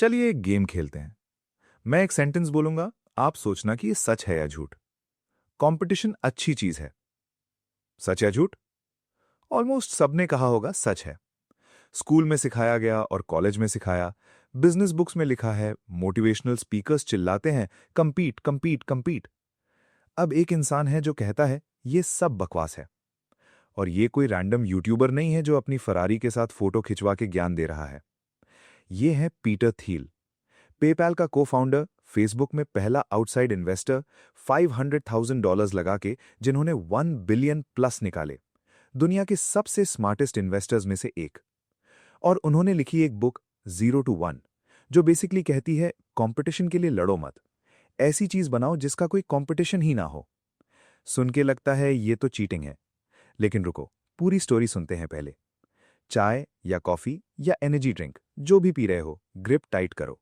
चलिए एक गेम खेलते हैं। मैं एक सेंटेंस बोलूंगा, आप सोचना कि ये सच है या झूठ। कंपटीशन अच्छी चीज है। सच या झूठ? ऑलमोस्ट सबने कहा होगा सच है। स्कूल में सिखाया गया और कॉलेज में सिखाया, बिजनेस बुक्स में लिखा है, मोटिवेशनल स्पीकर्स चिल्लाते हैं, कंपीट कंपीट कंपीट। अब एक इंसान है जो कहता है ये सब बकवास है। और ये कोई रैंडम यूट्यूबर नहीं है जो अपनी फरारी के साथ फोटो खिंचवा के ज्ञान दे रहा है। ये है पीटर थील, पेपैल का को फाउंडर, फेसबुक में पहला आउटसाइड इन्वेस्टर, $500,000 लगा के जिन्होंने 1 बिलियन प्लस निकाले, दुनिया के सबसे स्मार्टेस्ट इन्वेस्टर्स में से एक। और उन्होंने लिखी एक बुक जीरो टू वन, जो बेसिकली कहती है कंपटीशन के लिए लड़ो मत, ऐसी चीज बनाओ जिसका कोई कंपटीशन ही ना हो। सुन के लगता है ये तो चीटिंग है, लेकिन रुको, पूरी स्टोरी सुनते हैं पहले। चाय या कॉफी या एनर्जी ड्रिंक जो भी पी रहे हो, ग्रिप टाइट करो,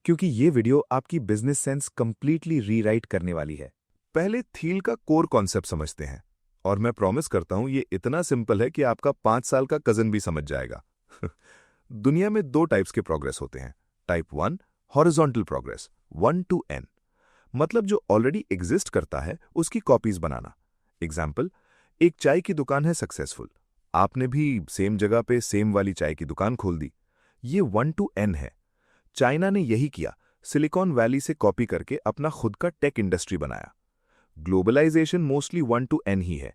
क्योंकि ये वीडियो आपकी बिजनेस सेंस कंप्लीटली रीराइट करने वाली है। पहले थील का कोर कॉन्सेप्ट समझते हैं, और मैं प्रॉमिस करता हूं ये इतना सिंपल है कि आपका 5 साल का कजन भी समझ जाएगा। दुनिया में 2 टाइप्स के प्रोग्रेस होते हैं। Type 1 horizontal progress, 1 to n, मतलब जो ऑलरेडी एग्जिस्ट करता है उसकी कॉपीज बनाना। एग्जाम्पल, एक चाय की दुकान है सक्सेसफुल, आपने भी सेम जगह पे सेम वाली चाय की दुकान खोल दी। ये 1 to n है। चाइना ने यही किया, सिलिकॉन वैली से कॉपी करके अपना खुद का टेक इंडस्ट्री बनाया। ग्लोबलाइजेशन मोस्टली 1 to n ही है।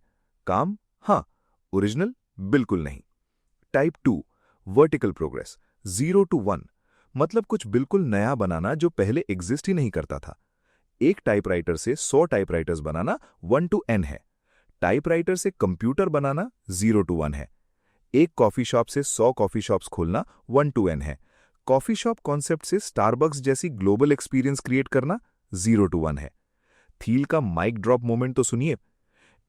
काम? हाँ। ओरिजिनल? बिल्कुल नहीं। टाइप 2 वर्टिकल प्रोग्रेस, 0 to 1, मतलब कुछ बिल्कुल नया बनाना जो पहले एग्जिस्ट ही नहीं करता था। एक टाइपराइटर से 100 टाइपराइटर्स बनाना 1 to n है। टाइपराइटर से कंप्यूटर बनाना 0 to 1 है। एक कॉफी शॉप से 100 कॉफी शॉप्स खोलना 1 to n है। कॉफी शॉप कॉन्सेप्ट से स्टारबक्स जैसी ग्लोबल एक्सपीरियंस क्रिएट करना 0 to 1 है। थील का माइक ड्रॉप मोमेंट तो सुनिए।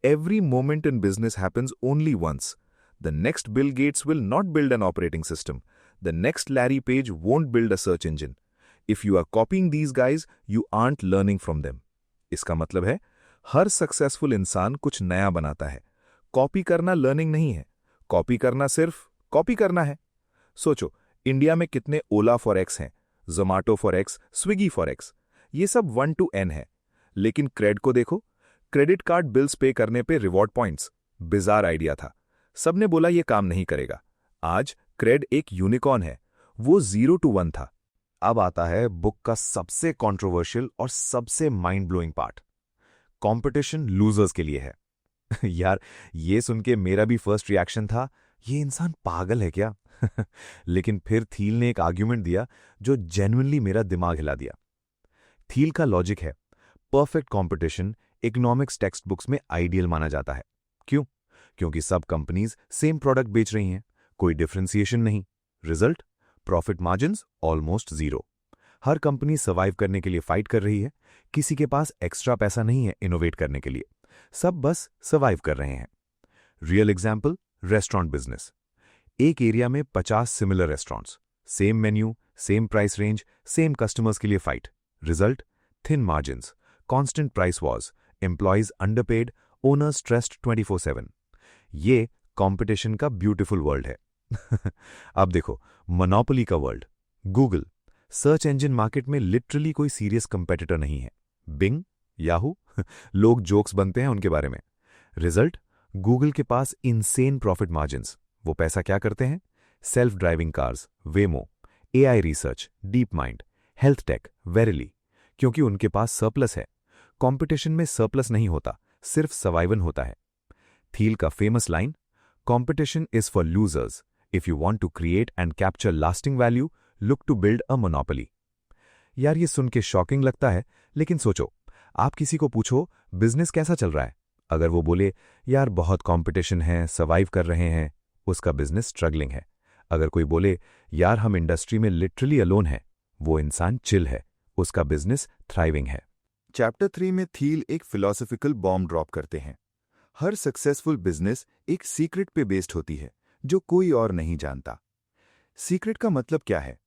Every moment in business happens only once. The next Bill Gates will not build an operating system. The next Larry Page won't build a search engine. If you are copying these guys, you aren't learning from them. इसका मतलब है हर successful इंसान कुछ नया बनाता है। Copy करना learning नहीं है, कॉपी करना सिर्फ कॉपी करना है। सोचो, इंडिया में कितने ओला फॉर एक्स हैं, Zomato for x, Swiggy for x. ये सब 1 to n है। लेकिन क्रेड को देखो, क्रेडिट कार्ड बिल्स पे करने पे रिवॉर्ड पॉइंट्स। बिजार आइडिया था, सबने बोला ये काम नहीं करेगा। आज क्रेड एक यूनिकॉर्न है। वो 0 to 1 था। अब आता है बुक का सबसे कंट्रोवर्शियल और सबसे mind blowing part. Competition losers के लिए है। यार, ये सुन के मेरा भी फर्स्ट रिएक्शन था, ये इंसान पागल है क्या? लेकिन फिर थील ने एक आर्ग्यूमेंट दिया जो जेन्युइनली मेरा दिमाग हिला दिया। थील का लॉजिक है, perfect competition economics text books में आइडियल माना जाता है। क्यों? क्योंकि सब कंपनीज सेम प्रोडक्ट बेच रही हैं, कोई डिफरेंशिएशन नहीं। Result? Profit margins almost zero. हर कंपनी सर्वाइव करने के लिए फाइट कर रही है, किसी के पास एक्स्ट्रा पैसा नहीं है इनोवेट करने के लिए, सब बस सर्वाइव कर रहे हैं। Real example, restaurant business. एक एरिया में 50 similar restaurants, same menu, same price range, same customers के लिए fight. Result? Thin margins, constant price Wars, employees underpaid, owners stressed 24/7। ये कंपटीशन का ब्यूटीफुल वर्ल्ड है। अब देखो, मोनोपोली का world. Google search engine market में लिटरली कोई सीरियस कंपेटिटर नहीं है। बिंग, याहू, लोग जोक्स बनते हैं उनके बारे में। रिजल्ट? गूगल के पास इनसेन प्रॉफिट मार्जिन्स। वो पैसा क्या करते हैं? Self driving cars, Waymo, AI research, DeepMind, health tech, Verily, क्योंकि उनके पास सरप्लस है। कंपटीशन में सरप्लस नहीं होता, सिर्फ सर्वाइवल होता है। थील का famous line, competition is for losers. If you want to create and capture lasting value, look to build a monopoly. यार, ये सुन के शॉकिंग लगता है, लेकिन सोचो, आप किसी को पूछो बिजनेस कैसा चल रहा है, अगर वो बोले यार बहुत कंपटीशन है, सर्वाइव कर रहे हैं, उसका बिजनेस स्ट्रगलिंग है। अगर कोई बोले यार हम इंडस्ट्री में लिटरली अलोन है, वो इंसान चिल है, उसका बिजनेस थ्राइविंग है। चैप्टर 3 में थील एक फिलोसॉफिकल बॉम्ब ड्रॉप करते हैं। हर सक्सेसफुल बिजनेस एक सीक्रेट पे बेस्ड होती है जो कोई और नहीं जानता। सीक्रेट का मतलब क्या है?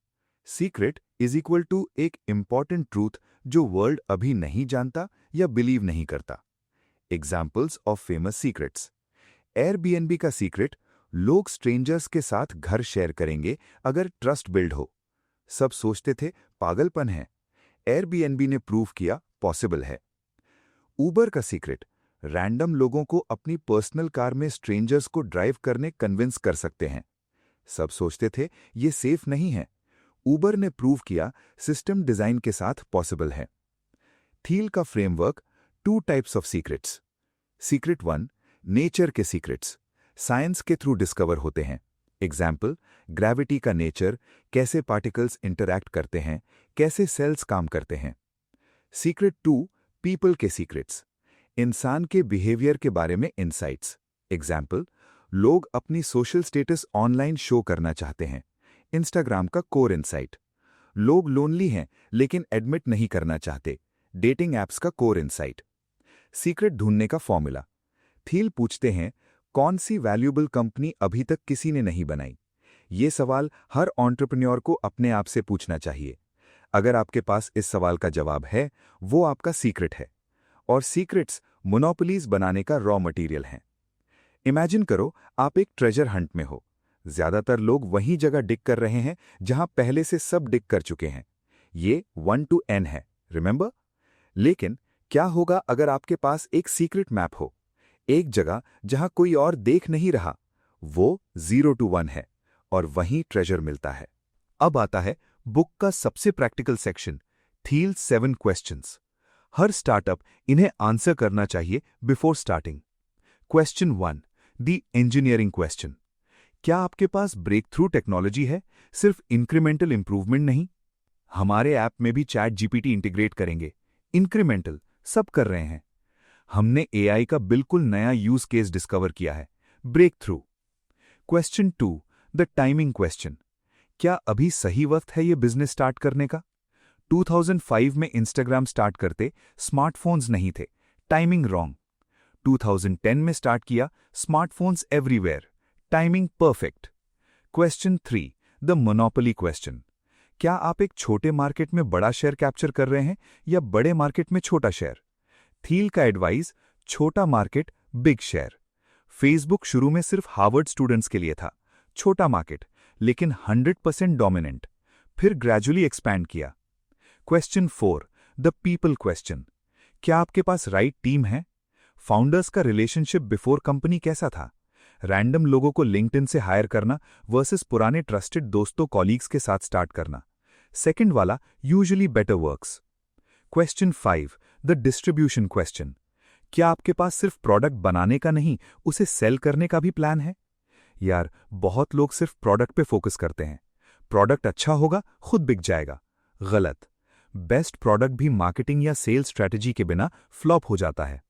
सीक्रेट इज इक्वल टू एक इंपॉर्टेंट ट्रूथ जो वर्ल्ड अभी नहीं जानता या बिलीव नहीं करता। Examples of famous secrets. Airbnb का सीक्रेट, लोग स्ट्रेंजर्स के साथ घर शेयर करेंगे अगर ट्रस्ट बिल्ड हो। सब सोचते थे पागलपन है। एयरबीएनबी ने प्रूव किया पॉसिबल है। उबर का सीक्रेट, रैंडम लोगों को अपनी पर्सनल कार में स्ट्रेंजर्स को ड्राइव करने कन्विंस कर सकते हैं। सब सोचते थे ये सेफ नहीं है। उबर ने प्रूव किया सिस्टम डिजाइन के साथ पॉसिबल है। थील का framework, 2 types of secrets. Secret 1, nature के सीक्रेट्स, साइंस के थ्रू डिस्कवर होते हैं। एग्जाम्पल, ग्रेविटी का नेचर, कैसे पार्टिकल्स इंटरैक्ट करते हैं, कैसे सेल्स काम करते हैं। सीक्रेट 2, पीपल के सीक्रेट्स, इंसान के बिहेवियर के बारे में इंसाइट्स। एग्जाम्पल, लोग अपनी सोशल स्टेटस ऑनलाइन शो करना चाहते हैं, इंस्टाग्राम का कोर इंसाइट। लोग लोनली हैं लेकिन एडमिट नहीं करना चाहते, डेटिंग एप्स का कोर इंसाइट। सीक्रेट ढूंढने का फॉर्मूला, थील पूछते हैं कौन सी वैल्यूएबल कंपनी अभी तक किसी ने नहीं बनाई। ये सवाल हर एंटरप्रेन्योर को अपने आप से पूछना चाहिए। अगर आपके पास इस सवाल का जवाब है, वो आपका सीक्रेट है। और सीक्रेट्स मोनोपोलीज बनाने का रॉ मटेरियल हैं। इमेजिन करो आप एक ट्रेजर हंट में हो। ज्यादातर लोग वही जगह डिग कर रहे हैं जहां पहले से सब डिग कर चुके हैं। ये 1 to N है, रिमेंबर? लेकिन क्या होगा अगर आपके पास एक सीक्रेट मैप हो, एक जगह जहां कोई और देख नहीं रहा? वो 0 to 1 है और वहीं ट्रेजर मिलता है। अब आता है बुक का सबसे प्रैक्टिकल सेक्शन, थील 7 क्वेश्चंस। हर स्टार्टअप इन्हें आंसर करना चाहिए before starting. Question 1, the engineering question. क्या आपके पास ब्रेक थ्रू टेक्नोलॉजी है, सिर्फ इंक्रीमेंटल इंप्रूवमेंट नहीं? हमारे ऐप में भी चैट जीपीटी इंटीग्रेट करेंगे। इंक्रीमेंटल सब कर रहे हैं। हमने एआई का बिल्कुल नया यूज केस डिस्कवर किया है, breakthrough. Question 2, the timing question. क्या अभी सही वक्त है ये बिजनेस स्टार्ट करने का? 2005 में इंस्टाग्राम स्टार्ट करते स्मार्टफोन्स नहीं थे, टाइमिंग रॉन्ग। 2010 में स्टार्ट किया, smartphones everywhere, timing perfect. Question 3, the monopoly question. क्या आप एक छोटे मार्केट में बड़ा शेयर कैप्चर कर रहे हैं या बड़े मार्केट में छोटा शेयर? थील का एडवाइस, छोटा मार्केट बिग शेयर। फेसबुक शुरू में सिर्फ हार्वर्ड स्टूडेंट्स के लिए था, छोटा मार्केट लेकिन 100% डोमिनेंट। फिर ग्रेजुअली एक्सपैंड किया। Question 4, the people question. क्या आपके पास राइट टीम है? फाउंडर्स का रिलेशनशिप बिफोर कंपनी कैसा था? रैंडम लोगों को लिंक्डइन से हायर करना वर्सेस पुराने ट्रस्टेड दोस्तों कॉलीग्स के साथ स्टार्ट करना। सेकंड वाला usually better works. Question 5, the distribution question. क्या आपके पास सिर्फ प्रोडक्ट बनाने का नहीं, उसे सेल करने का भी प्लान है? यार, बहुत लोग सिर्फ प्रोडक्ट पे फोकस करते हैं। प्रोडक्ट अच्छा होगा, खुद बिक जाएगा। गलत। बेस्ट प्रोडक्ट भी मार्केटिंग या सेल्स स्ट्रैटेजी के बिना फ्लॉप हो जाता है।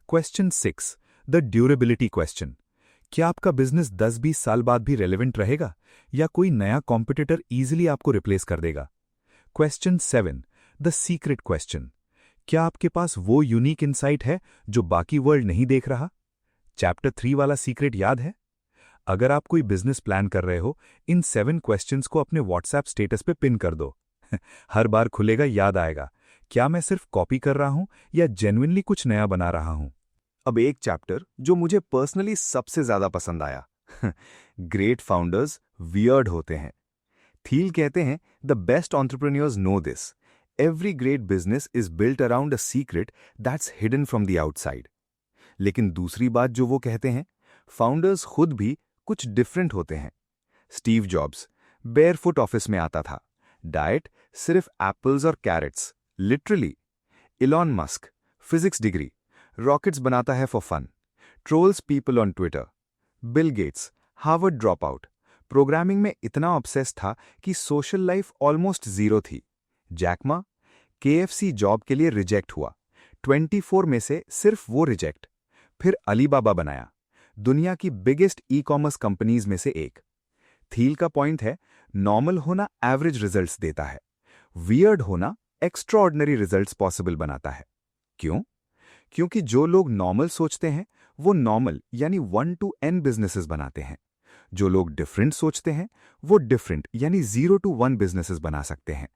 Question 6, the durability question. क्या आपका बिजनेस 10-20 साल बाद भी रेलेवेंट रहेगा या कोई नया कॉम्पिटिटर इजीली आपको रिप्लेस कर देगा? Question 7, the secret question. क्या आपके पास वो यूनिक इंसाइट है जो बाकी वर्ल्ड नहीं देख रहा? चैप्टर 3 वाला सीक्रेट याद है? अगर आप कोई बिजनेस प्लान कर रहे हो, इन 7 क्वेश्चंस को अपने व्हाट्सएप स्टेटस पे पिन कर दो। हर बार खुलेगा, याद आएगा, क्या मैं सिर्फ कॉपी कर रहा हूं या जेन्युइनली कुछ नया बना रहा हूं? अब एक चैप्टर जो मुझे पर्सनली सबसे ज्यादा पसंद आया। ग्रेट फाउंडर्स वियर्ड होते हैं। थील कहते हैं the best entrepreneurs know this, every great business is built around a secret that's hidden from the outside. लेकिन दूसरी बात जो वो कहते हैं, फाउंडर्स खुद भी कुछ डिफरेंट होते हैं। स्टीव जॉब्स बेयरफुट ऑफिस में आता था, डाइट सिर्फ एप्पल्स और carrots, literally. Elon Musk physics degree, rockets बनाता है for fun, trolls people on Twitter. Bill Gates Harvard drop out, programming में इतना ऑब्सेस था कि सोशल लाइफ ऑलमोस्ट जीरो थी। जैक मा केएफसी जॉब के लिए रिजेक्ट हुआ, 24 में से सिर्फ वो रिजेक्ट। फिर अलीबाबा बनाया, दुनिया की बिगेस्ट ई कॉमर्स कंपनीज में से एक। थील का पॉइंट है, नॉर्मल होना एवरेज रिजल्ट्स देता है, वियर्ड होना एक्स्ट्राऑर्डिनरी रिजल्ट्स पॉसिबल बनाता है। क्यों? क्योंकि जो लोग नॉर्मल सोचते हैं वो नॉर्मल यानी 1 to N बिजनेसेस बनाते हैं। जो लोग डिफरेंट सोचते हैं वो डिफरेंट यानी 0 to 1 बिजनेसेस बना सकते हैं।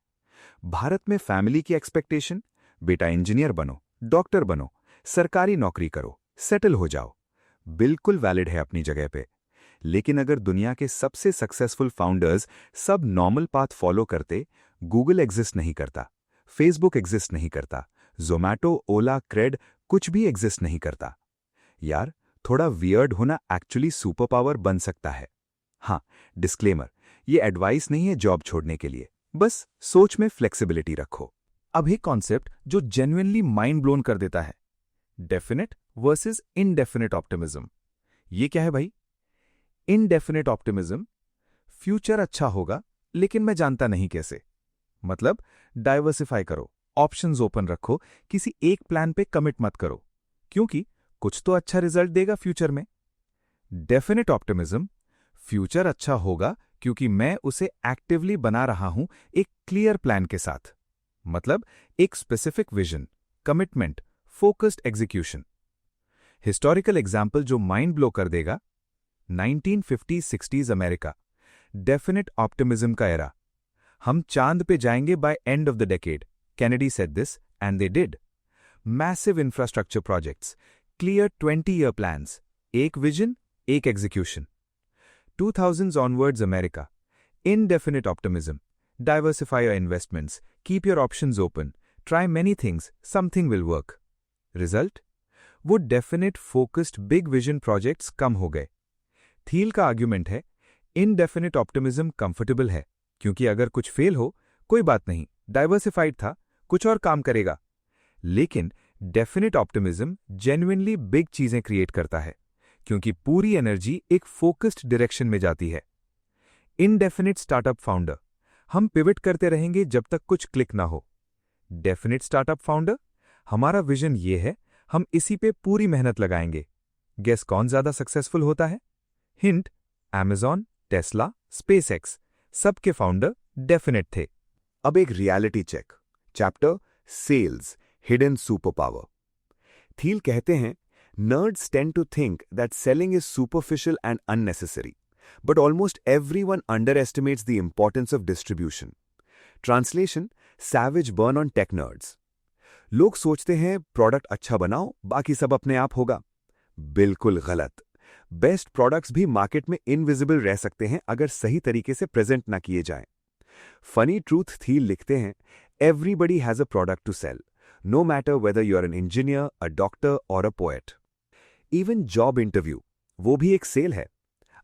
भारत में फैमिली की एक्सपेक्टेशन, बेटा इंजीनियर बनो, डॉक्टर बनो, सरकारी नौकरी करो, सेटल हो जाओ, बिल्कुल वैलिड है अपनी जगह पे। लेकिन अगर दुनिया के सबसे सक्सेसफुल फाउंडर्स सब नॉर्मल पाथ फॉलो करते, गूगल एग्जिस्ट नहीं करता, फेसबुक एग्जिस्ट नहीं करता, ज़ोमैटो, ओला, क्रेड कुछ भी एग्जिस्ट नहीं करता। यार, थोड़ा वियर्ड होना एक्चुअली सुपर पावर बन सकता है। हाँ, डिस्क्लेमर, ये एडवाइस नहीं है जॉब छोड़ने के लिए, बस सोच में फ्लेक्सिबिलिटी रखो। अब एक कॉन्सेप्ट जो जेन्युइनली माइंड ब्लोन कर देता है, डेफिनेट वर्सेस इनडेफिनेट ऑप्टिमिज्म। ये क्या है भाई? इनडेफिनेट ऑप्टिमिज्म, फ्यूचर अच्छा होगा लेकिन मैं जानता नहीं कैसे। मतलब डाइवर्सिफाई करो, ऑप्शंस ओपन रखो, किसी एक प्लान पे कमिट मत करो, क्योंकि कुछ तो अच्छा रिजल्ट देगा फ्यूचर में। डेफिनेट ऑप्टिमिज्म, फ्यूचर अच्छा होगा क्योंकि मैं उसे एक्टिवली बना रहा हूं एक क्लियर प्लान के साथ। मतलब एक specific vision, commitment, focused execution. Historical example जो माइंड ब्लो कर देगा, 1950-60s अमेरिका, डेफिनेट ऑप्टिमिज्म का एरा। हम चांद पे जाएंगे by end of the decade, Kennedy said this and they did. Massive infrastructure projects, clear 20-year plans, एक vision, एक execution. 2000s onwards America, indefinite optimism, diversify your investments, keep your options open, try many things, something will work. Result? वो definite focused big vision projects कम हो गए। Thiel का argument है, indefinite optimism comfortable है क्योंकि अगर कुछ फेल हो कोई बात नहीं, डाइवर्सिफाइड था, कुछ और काम करेगा। लेकिन डेफिनेट ऑप्टिमिज्म जेन्युइनली बिग चीजें क्रिएट करता है क्योंकि पूरी एनर्जी एक फोकस्ड डायरेक्शन में जाती है। इनडेफिनेट स्टार्टअप फाउंडर, हम पिवट करते रहेंगे जब तक कुछ क्लिक ना हो। डेफिनेट स्टार्टअप फाउंडर, हमारा विजन ये है, हम इसी पे पूरी मेहनत लगाएंगे। गेस कौन ज्यादा सक्सेसफुल होता है? हिंट, Amazon, टेस्ला, स्पेसएक्स, सबके फाउंडर डेफिनेट थे। अब एक reality check. Chapter sales, hidden super power. Thiel कहते हैं, nerds tend to think that selling is superficial and unnecessary, but almost everyone underestimates the importance of distribution. Translation: savage burn on tech nerds. लोग सोचते हैं product अच्छा बनाओ, बाकी सब अपने आप होगा। बिल्कुल गलत। बेस्ट प्रोडक्ट्स भी मार्केट में इनविजिबल रह सकते हैं अगर सही तरीके से प्रेजेंट ना किए जाएं। फनी ट्रूथ थील लिखते हैं, everybody has a product to sell, no matter whether you're an engineer, a doctor or a poet. Even job interview, वो भी एक सेल है।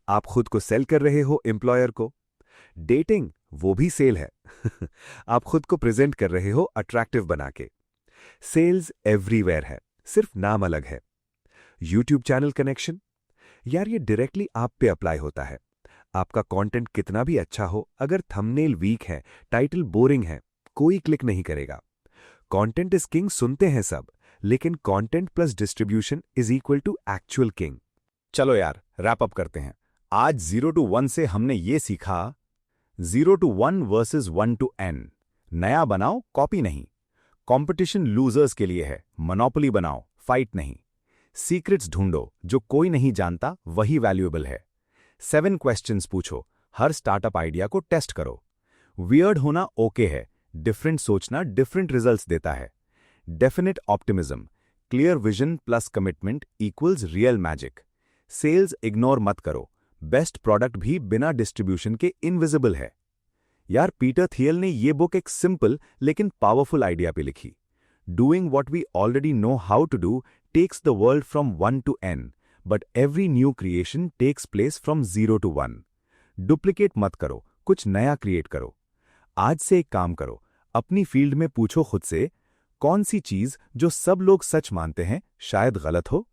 आप खुद को सेल कर रहे हो एम्प्लॉयर को। डेटिंग, वो भी सेल है। आप खुद को प्रेजेंट कर रहे हो अट्रैक्टिव बना के। सेल्स एवरीवेयर है, सिर्फ नाम अलग है। यूट्यूब चैनल कनेक्शन, यार ये डायरेक्टली आप पे अप्लाई होता है। आपका कंटेंट कितना भी अच्छा हो, अगर थंबनेल वीक है, टाइटल बोरिंग है, कोई क्लिक नहीं करेगा। कंटेंट इज किंग सुनते हैं सब, लेकिन content plus distribution is equal to actual king. चलो यार, रैप अप करते हैं। आज 0 to 1 से हमने ये सीखा, 0 to 1 वर्सेस 1 to n। नया बनाओ, कॉपी नहीं। कंपटीशन लूजर्स के लिए है, मोनोपोली बनाओ, फाइट नहीं। सीक्रेट्स ढूंढो, जो कोई नहीं जानता वही वैल्यूएबल है। 7 क्वेश्चंस पूछो, हर स्टार्टअप आइडिया को टेस्ट करो। वियर्ड होना ओके है, डिफरेंट सोचना डिफरेंट रिजल्ट्स देता है। Definite optimism, clear vision plus commitment equals real magic. Sales ignore मत करो, बेस्ट प्रोडक्ट भी बिना डिस्ट्रीब्यूशन के इनविजिबल है। यार, पीटर थियल ने ये बुक एक सिंपल लेकिन पावरफुल आइडिया पे लिखी। Doing what we already know how to do takes the world from 1 to n, but every new creation takes place from 0 to 1। Duplicate मत करो, कुछ नया क्रिएट करो। आज से एक काम करो, अपनी फील्ड में पूछो खुद से, कौन सी चीज जो सब लोग सच मानते हैं शायद गलत हो।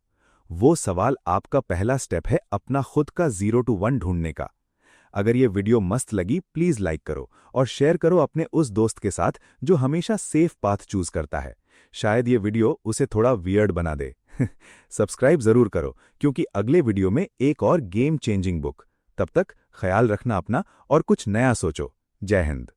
वो सवाल आपका पहला स्टेप है अपना खुद का 0 to 1 ढूंढने का। अगर ये वीडियो मस्त लगी, प्लीज लाइक करो और शेयर करो अपने उस दोस्त के साथ जो हमेशा सेफ पाथ चूज करता है। शायद ये वीडियो उसे थोड़ा वियर्ड बना दे। सब्सक्राइब जरूर करो, क्योंकि अगले वीडियो में एक और गेम चेंजिंग बुक। तब तक ख्याल रखना अपना और कुछ नया सोचो। जय हिंद।